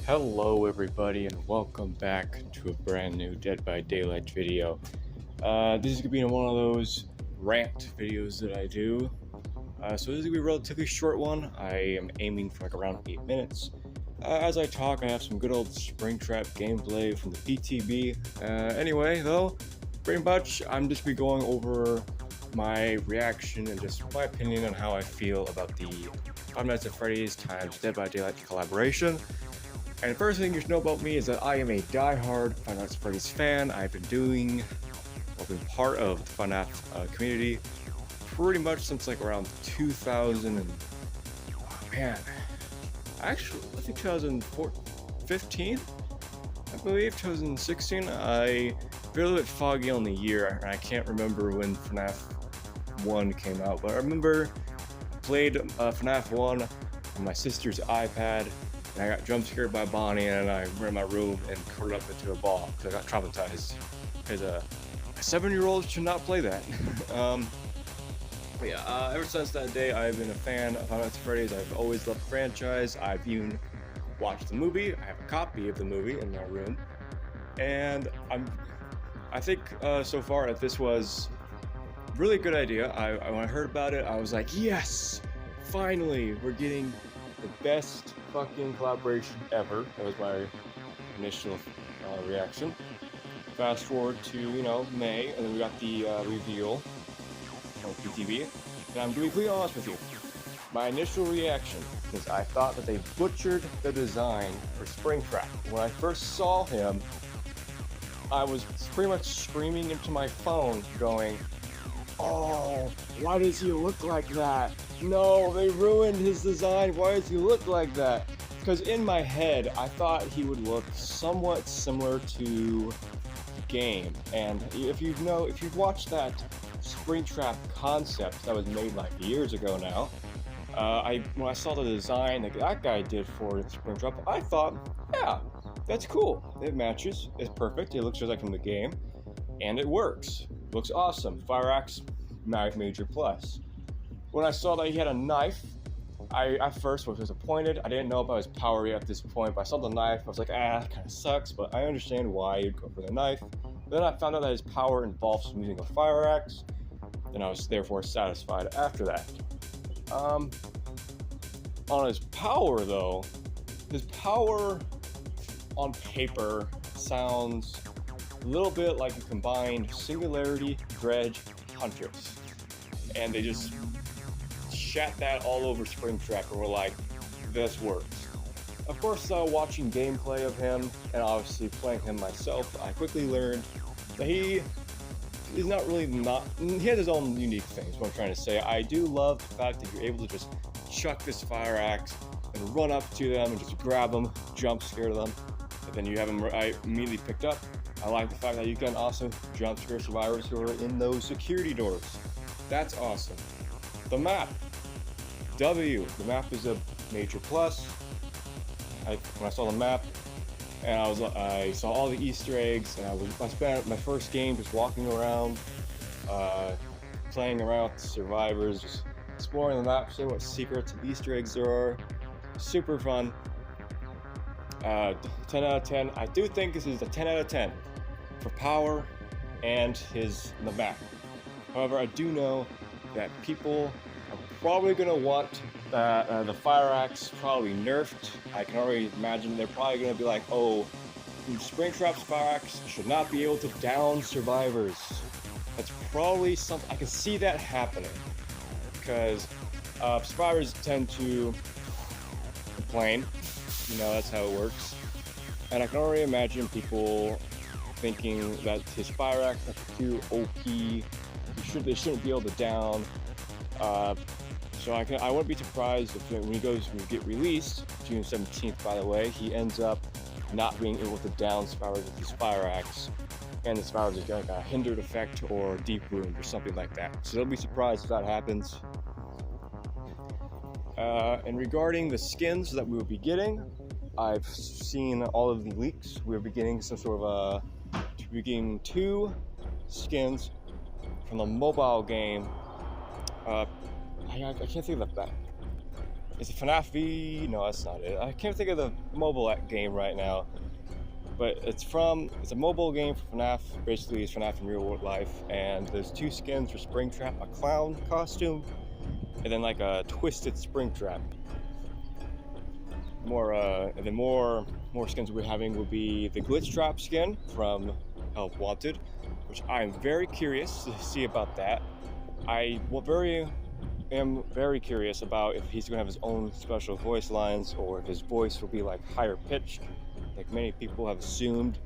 Hello everybody and welcome back to a brand new Dead by Daylight video. This is going to be one of those rant videos that I do. So this is going to be a relatively short one. I am aiming for like around 8 minutes. As I talk, I have some good old Springtrap gameplay from the PTB. Anyway, though, pretty much I'm just be going over my reaction and just my opinion on how I feel about the Five Nights at Freddy's times Dead by Daylight collaboration. And the first thing you should know about me is that I am a die-hard Five Nights at Freddy's fan. I've been been part of the FNAF community pretty much since like around 2000 and, actually, I think 2015, I believe, 2016. I feel a little bit foggy on the year, and I can't remember when FNAF 1 came out, but I remember I played FNAF 1 on my sister's iPad, and I got jump scared by Bonnie, and I ran in my room and curled up into a ball because I got traumatized. Because a 7-year-old should not play that. Ever since that day, I've been a fan of Five Nights at Freddy's. I've always loved the franchise. I've even watched the movie. I have a copy of the movie in my room, and I think so far that this was a really good idea. When I heard about it, I was like, yes, finally, we're getting the best fucking collaboration ever. That was my initial reaction. Fast forward to, May, and then we got the reveal on PTV. And I'm to be completely honest with you, my initial reaction is I thought that they butchered the design for Springtrap. When I first saw him, I was pretty much screaming into my phone going, oh, why does he look like that? No, they ruined his design. Why does he look like that? Because in my head, I thought he would look somewhat similar to the game. And if you've watched that Springtrap concept that was made like years ago now, when I saw the design that guy did for Springtrap, I thought, yeah, that's cool. It matches. It's perfect. It looks just like from the game, and it works. It looks awesome. Fire axe, major plus. When I saw that he had a knife, I at first was disappointed. I didn't know about his power yet at this point, but I saw the knife. I was like, that kind of sucks, but I understand why you'd go for the knife. Then I found out that his power involves using a fire axe, and I was therefore satisfied after that. On his power, though, his power on paper sounds a little bit like a combined Singularity, Dredge, Huntress. And they just shat that all over Springtrap and were like, this works. Of course, watching gameplay of him and obviously playing him myself, I quickly learned that he has his own unique things, what I'm trying to say. I do love the fact that you're able to just chuck this fire axe and run up to them and just grab them, jump scare them, and then you have them immediately picked up. I like the fact that you can also jump scare survivors who are in those security doors. That's awesome. The map. The map is a major plus. When I saw the map, and I saw all the Easter eggs, and I spent my first game just walking around, playing around with the survivors, just exploring the map, seeing what secrets and Easter eggs there are. Super fun. 10 out of 10. I do think this is a 10 out of 10 for power and the map. However, I do know that people are probably going to want the fire axe probably nerfed. I can already imagine they're probably going to be like, oh, Springtrap's fire axe should not be able to down survivors. That's probably something, I can see that happening. Because survivors tend to complain. That's how it works. And I can already imagine people thinking that his fire axe is too OP. They shouldn't be able to down. So I wouldn't be surprised if when he get released, June 17th, by the way, he ends up not being able to down survivors with his fire axe, and the survivors get like a hindered effect or deep wound or something like that. So don't be surprised if that happens. And regarding the skins that we will be getting, I've seen all of the leaks. We'll be getting we're getting 2 skins from the mobile game. I can't think of the Is it FNAF V? No, that's not it. I can't think of the mobile game right now. But it's a mobile game for FNAF. Basically, it's FNAF in real world life. And there's 2 skins for Springtrap, a clown costume, and then like a twisted Springtrap. And then more skins we're having will be the Glitch Trap skin from Help Wanted, which I'm very curious to see about that. I am very curious about if he's going to have his own special voice lines, or if his voice will be like higher pitched, like many people have assumed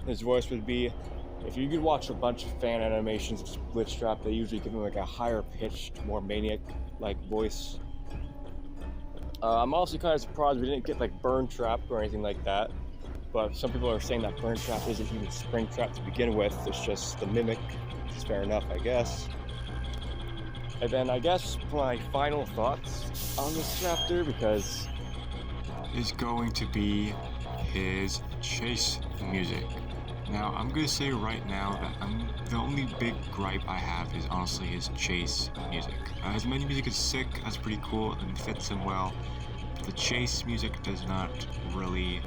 his voice would be. If you could watch a bunch of fan animations of Glitch Trap, they usually give him like a higher pitched, more maniac like voice. I'm also kind of surprised we didn't get like Burn Trap or anything like that, but some people are saying that Burn Trap isn't even Springtrap to begin with, it's just the mimic. It's fair enough, I guess. And then I guess my final thoughts on this chapter, because is going to be his chase music. Now, I'm going to say right now that the only big gripe I have is honestly his chase music. His menu music is sick, that's pretty cool, and fits him well. But the chase music does not really,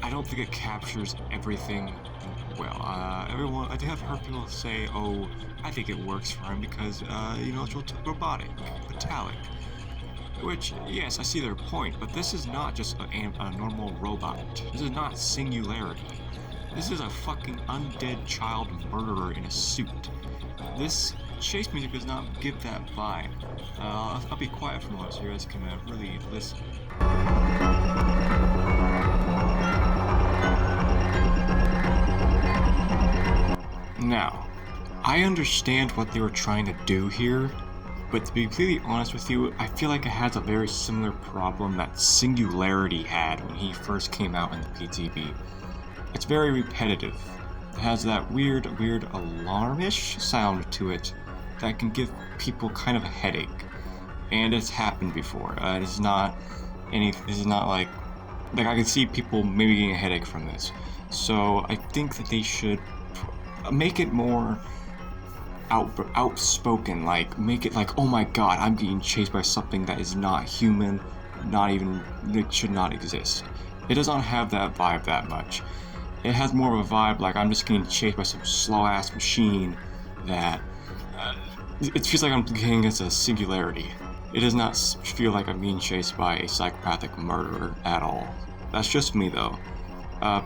I don't think it captures everything well. I do have heard people say, oh, I think it works for him because, it's robotic, metallic. Which, yes, I see their point, but this is not just a normal robot. This is not Singularity. This is a fucking undead child murderer in a suit. This chase music does not give that vibe. I'll be quiet for a moment so you guys can really listen. Now, I understand what they were trying to do here, but to be completely honest with you, I feel like it has a very similar problem that Singularity had when he first came out in the PTB. It's very repetitive. It has that weird alarmish sound to it that can give people kind of a headache. And it's happened before. This is not like I can see people maybe getting a headache from this. So I think that they should make it more outspoken, like make it like, oh my god, I'm being chased by something that is not human, it should not exist. It does not have that vibe that much. It has more of a vibe like I'm just getting chased by some slow ass machine that it feels like I'm getting against a Singularity. It does not feel like I'm being chased by a psychopathic murderer at all. That's just me though.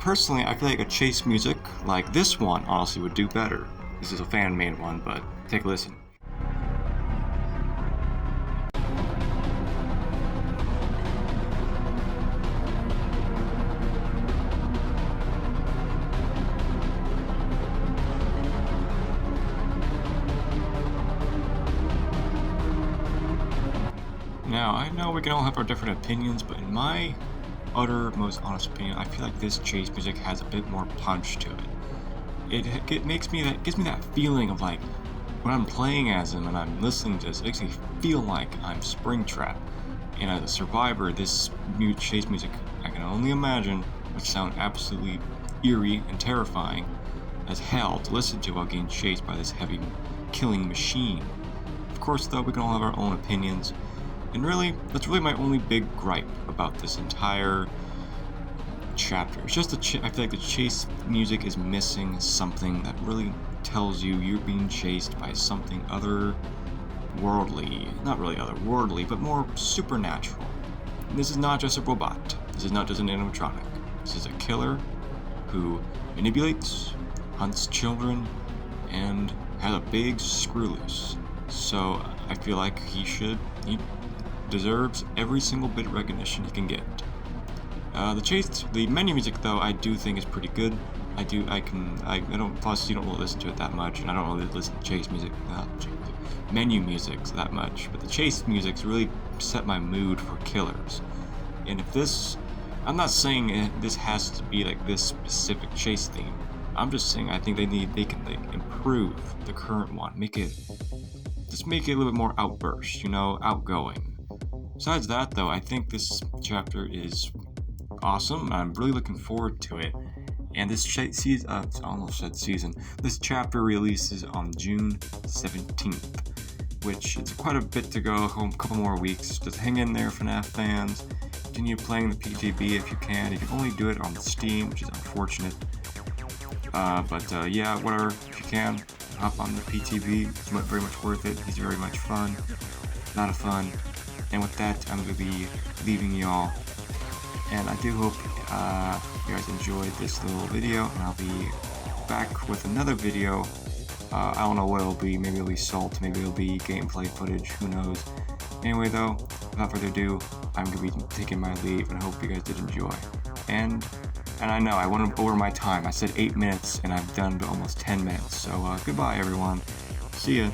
Personally, I feel like a chase music like this one honestly would do better. This is a fan-made one, but take a listen. Now, I know we can all have our different opinions, but in my most honest opinion, I feel like this chase music has a bit more punch to it. It gives me that feeling of like when I'm playing as him and I'm listening to this, it makes me feel like I'm Springtrap. And as a survivor, this new chase music, I can only imagine, would sound absolutely eerie and terrifying as hell to listen to while getting chased by this heavy killing machine. Of course, though, we can all have our own opinions. And really, that's really my only big gripe about this entire chapter. It's just I feel like the chase music is missing something that really tells you you're being chased by something otherworldly. Not really otherworldly, but more supernatural. And this is not just a robot. This is not just an animatronic. This is a killer who manipulates, hunts children, and has a big screw loose. So I feel like he deserves every single bit of recognition he can get. The menu music though, I do think is pretty good. Plus you don't really listen to it that much, and I don't really listen to menu music that much, but the chase music's really set my mood for killers. And I'm not saying this has to be like this specific chase theme. I'm just saying I think they can improve the current one, make it a little bit more outgoing. Besides that though, I think this chapter is awesome. I'm really looking forward to it. And this this chapter releases on June 17th. which it's quite a bit to go, a couple more weeks. Just hang in there, FNAF fans. Continue playing the PTB if you can. You can only do it on Steam, which is unfortunate. Yeah, whatever, if you can, hop on the PTB. It's very much worth it. He's very much fun. A lot of fun. And with that, I'm going to be leaving y'all. And I do hope you guys enjoyed this little video, and I'll be back with another video. I don't know what it'll be. Maybe it'll be Salt, maybe it'll be gameplay footage, who knows. Anyway though, without further ado, I'm going to be taking my leave, and I hope you guys did enjoy. And I know, I went over my time. I said 8 minutes, and I've done almost 10 minutes. So goodbye everyone. See ya.